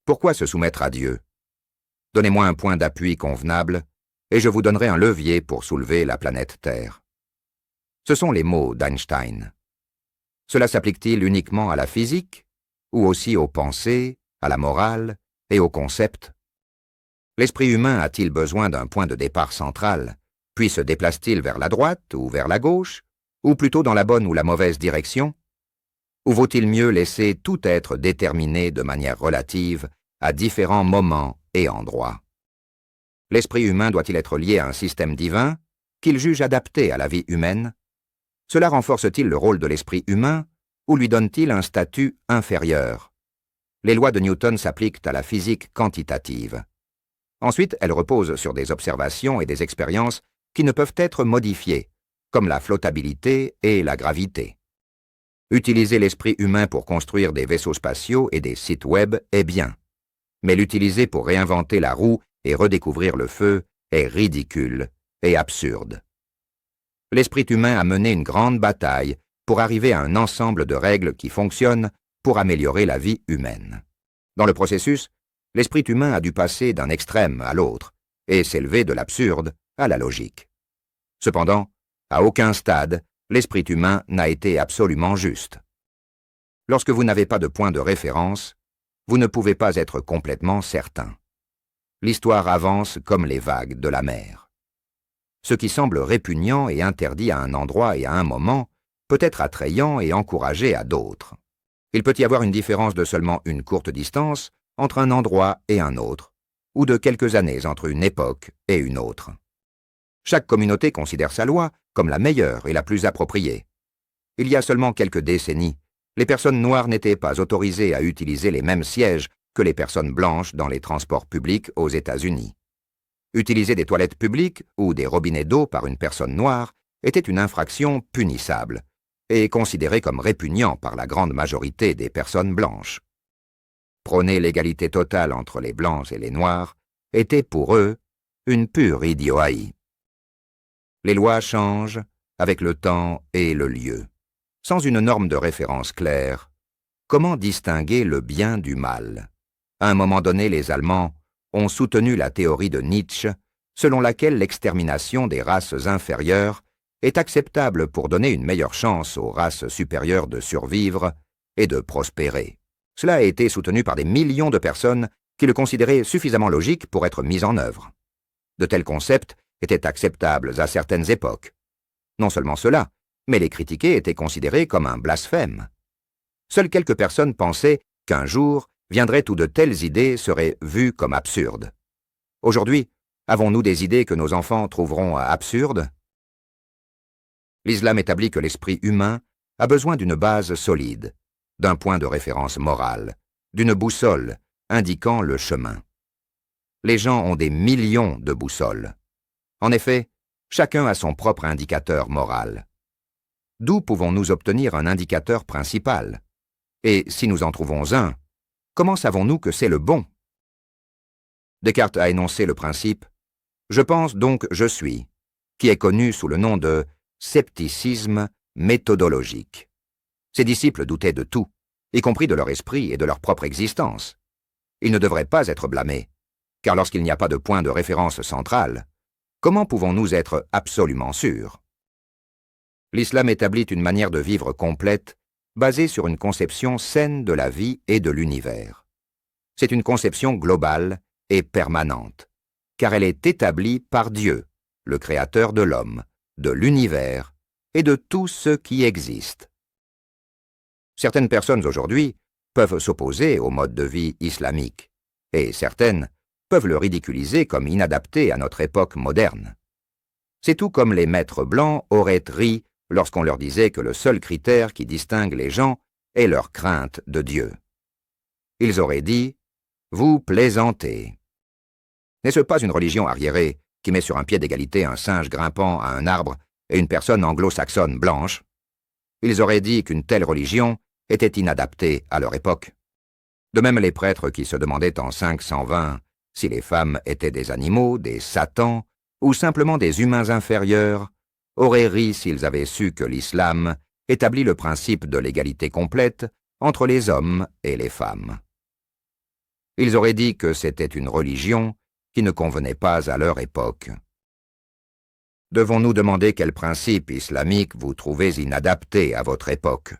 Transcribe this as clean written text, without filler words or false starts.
Pourquoi se soumettre à Dieu? Donnez-moi un point d'appui convenable, et je vous donnerai un levier pour soulever la planète Terre. Ce sont les mots d'Einstein. Cela s'applique-t-il uniquement à la physique, ou aussi aux pensées, à la morale et aux concepts? L'esprit humain a-t-il besoin d'un point de départ central, puis se déplace-t-il vers la droite ou vers la gauche, ou plutôt dans la bonne ou la mauvaise direction? Ou vaut-il mieux laisser tout être déterminé de manière relative à différents moments et endroits? L'esprit humain doit-il être lié à un système divin qu'il juge adapté à la vie humaine? Cela renforce-t-il le rôle de l'esprit humain ou lui donne-t-il un statut inférieur? Les lois de Newton s'appliquent à la physique quantitative. Ensuite, elles reposent sur des observations et des expériences qui ne peuvent être modifiées, comme la flottabilité et la gravité. Utiliser l'esprit humain pour construire des vaisseaux spatiaux et des sites web est bien, mais l'utiliser pour réinventer la roue et redécouvrir le feu est ridicule et absurde. L'esprit humain a mené une grande bataille pour arriver à un ensemble de règles qui fonctionnent pour améliorer la vie humaine. Dans le processus, l'esprit humain a dû passer d'un extrême à l'autre et s'élever de l'absurde à la logique. Cependant, à aucun stade, l'esprit humain n'a été absolument juste. Lorsque vous n'avez pas de point de référence, vous ne pouvez pas être complètement certain. L'histoire avance comme les vagues de la mer. Ce qui semble répugnant et interdit à un endroit et à un moment peut être attrayant et encouragé à d'autres. Il peut y avoir une différence de seulement une courte distance entre un endroit et un autre, ou de quelques années entre une époque et une autre. Chaque communauté considère sa loi comme la meilleure et la plus appropriée. Il y a seulement quelques décennies, les personnes noires n'étaient pas autorisées à utiliser les mêmes sièges que les personnes blanches dans les transports publics aux États-Unis. Utiliser des toilettes publiques ou des robinets d'eau par une personne noire était une infraction punissable et considérée comme répugnant par la grande majorité des personnes blanches. Prôner l'égalité totale entre les blancs et les noirs était pour eux une pure idiotie. Les lois changent avec le temps et le lieu. Sans une norme de référence claire, comment distinguer le bien du mal? À un moment donné, les Allemands ont soutenu la théorie de Nietzsche, selon laquelle l'extermination des races inférieures est acceptable pour donner une meilleure chance aux races supérieures de survivre et de prospérer. Cela a été soutenu par des millions de personnes qui le considéraient suffisamment logique pour être mis en œuvre. De tels concepts étaient acceptables à certaines époques. Non seulement cela, mais les critiquer était considéré comme un blasphème. Seules quelques personnes pensaient qu'un jour viendraient où de telles idées seraient vues comme absurdes. Aujourd'hui, avons-nous des idées que nos enfants trouveront absurdes? L'islam établit que l'esprit humain a besoin d'une base solide, d'un point de référence moral, d'une boussole indiquant le chemin. Les gens ont des millions de boussoles. En effet, chacun a son propre indicateur moral. D'où pouvons-nous obtenir un indicateur principal? Et si nous en trouvons un, comment savons-nous que c'est le bon? Descartes a énoncé le principe « Je pense donc je suis », qui est connu sous le nom de scepticisme méthodologique. Ses disciples doutaient de tout, y compris de leur esprit et de leur propre existence. Ils ne devraient pas être blâmés, car lorsqu'il n'y a pas de point de référence central, comment pouvons-nous être absolument sûrs? L'islam établit une manière de vivre complète basée sur une conception saine de la vie et de l'univers. C'est une conception globale et permanente, car elle est établie par Dieu, le créateur de l'homme, de l'univers et de tout ce qui existe. Certaines personnes aujourd'hui peuvent s'opposer au mode de vie islamique, et certaines peuvent le ridiculiser comme inadapté à notre époque moderne. C'est tout comme les maîtres blancs auraient ri lorsqu'on leur disait que le seul critère qui distingue les gens est leur crainte de Dieu. Ils auraient dit « Vous plaisantez ». N'est-ce pas une religion arriérée qui met sur un pied d'égalité un singe grimpant à un arbre et une personne anglo-saxonne blanche? Ils auraient dit qu'une telle religion était inadaptée à leur époque. De même, les prêtres qui se demandaient en 520 si les femmes étaient des animaux, des satans ou simplement des humains inférieurs, auraient ri s'ils avaient su que l'islam établit le principe de l'égalité complète entre les hommes et les femmes. Ils auraient dit que c'était une religion qui ne convenait pas à leur époque. Devons-nous demander quels principes islamiques vous trouvez inadaptés à votre époque?